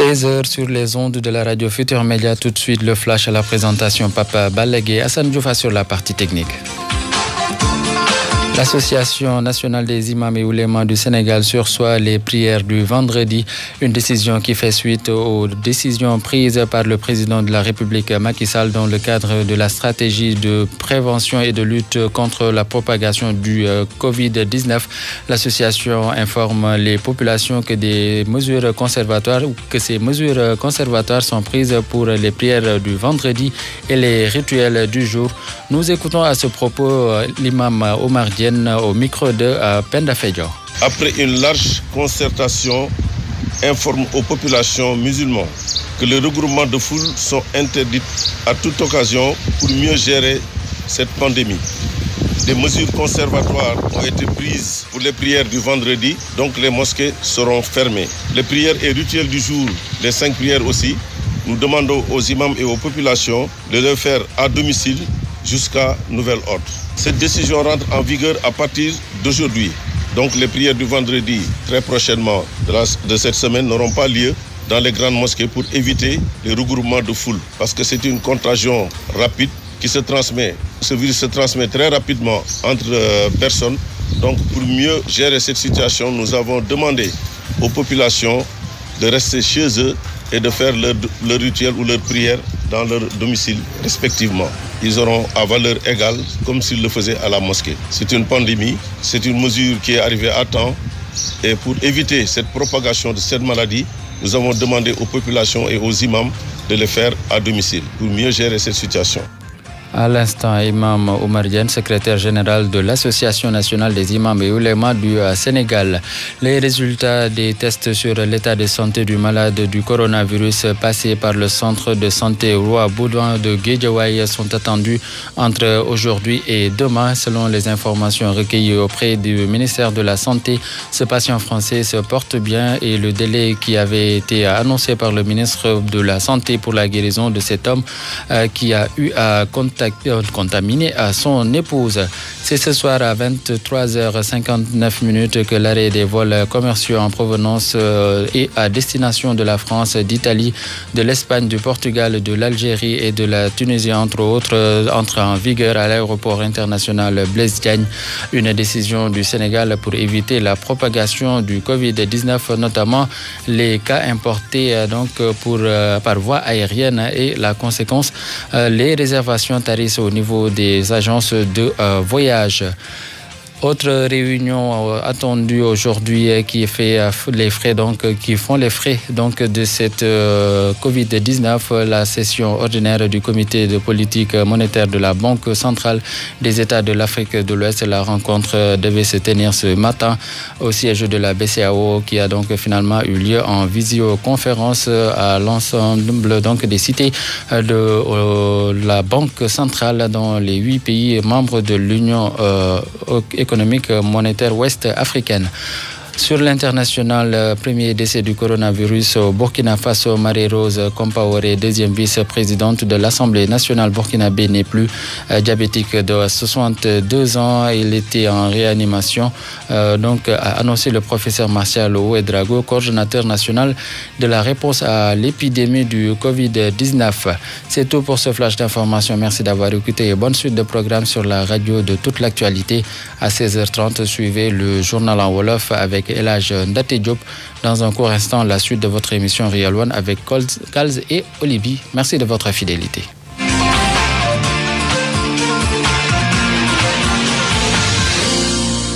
16h sur les ondes de la radio Futur Média. Tout de suite, le flash à la présentation. Papa Balagué, Hassan Diouf sur la partie technique. L'Association nationale des imams et oulémas du Sénégal sursoit les prières du vendredi, une décision qui fait suite aux décisions prises par le président de la République Macky Sall dans le cadre de la stratégie de prévention et de lutte contre la propagation du Covid-19. L'association informe les populations que ces mesures conservatoires sont prises pour les prières du vendredi et les rituels du jour. Nous écoutons à ce propos l'imam Omar Diène au micro de Penda Fedjo. Après une large concertation, informe aux populations musulmanes que les regroupements de foule sont interdits à toute occasion pour mieux gérer cette pandémie. Des mesures conservatoires ont été prises pour les prières du vendredi, donc les mosquées seront fermées. Les prières et rituels du jour, les 5 prières aussi, nous demandons aux imams et aux populations de les faire à domicile jusqu'à nouvel ordre. Cette décision rentre en vigueur à partir d'aujourd'hui. Donc les prières du vendredi, très prochainement de cette semaine, n'auront pas lieu dans les grandes mosquées pour éviter les regroupements de foule. Parce que c'est une contagion rapide qui se transmet. Ce virus se transmet très rapidement entre personnes. Donc pour mieux gérer cette situation, nous avons demandé aux populations de rester chez eux et de faire leur rituel ou leur prière dans leur domicile respectivement. Ils auront à valeur égale comme s'ils le faisaient à la mosquée. C'est une pandémie, c'est une mesure qui est arrivée à temps. Et pour éviter cette propagation de cette maladie, nous avons demandé aux populations et aux imams de le faire à domicile pour mieux gérer cette situation. À l'instant, Imam Omar Diène, secrétaire général de l'Association nationale des imams et oulémas du Sénégal. Les résultats des tests sur l'état de santé du malade du coronavirus passés par le centre de santé Roi Baudouin de Guédiawaye sont attendus entre aujourd'hui et demain. Selon les informations recueillies auprès du ministère de la Santé, ce patient français se porte bien et le délai qui avait été annoncé par le ministre de la Santé pour la guérison de cet homme qui a eu à contaminé à son épouse. C'est ce soir à 23h59 que l'arrêt des vols commerciaux en provenance et à destination de la France, d'Italie, de l'Espagne, du Portugal, de l'Algérie et de la Tunisie, entre autres, entre en vigueur à l'aéroport international Blaise Diagne. Une décision du Sénégal pour éviter la propagation du Covid-19, notamment les cas importés par voie aérienne et la conséquence, les réservations au niveau des agences de voyage. Autre réunion attendue aujourd'hui qui font les frais de cette Covid-19, la session ordinaire du comité de politique monétaire de la Banque centrale des États de l'Afrique de l'Ouest. La rencontre devait se tenir ce matin au siège de la BCEAO qui a donc finalement eu lieu en visioconférence à l'ensemble des cités de la Banque centrale dans les 8 pays membres de l'Union économique monétaire ouest africaine. Sur l'international, premier décès du coronavirus au Burkina Faso, Marie-Rose Compaoré, deuxième vice-présidente de l'Assemblée nationale burkinabé, n'est plus diabétique de 62 ans. Il était en réanimation, a annoncé le professeur Martial Ouedraogo, coordonnateur national de la réponse à l'épidémie du Covid-19. C'est tout pour ce flash d'information. Merci d'avoir écouté et bonne suite de programme sur la radio de toute l'actualité. À 16h30, suivez le journal en Wolof avec Elhaj Ndate Diop. Dans un court instant, la suite de votre émission Real One avec Calz et Olibi. Merci de votre fidélité.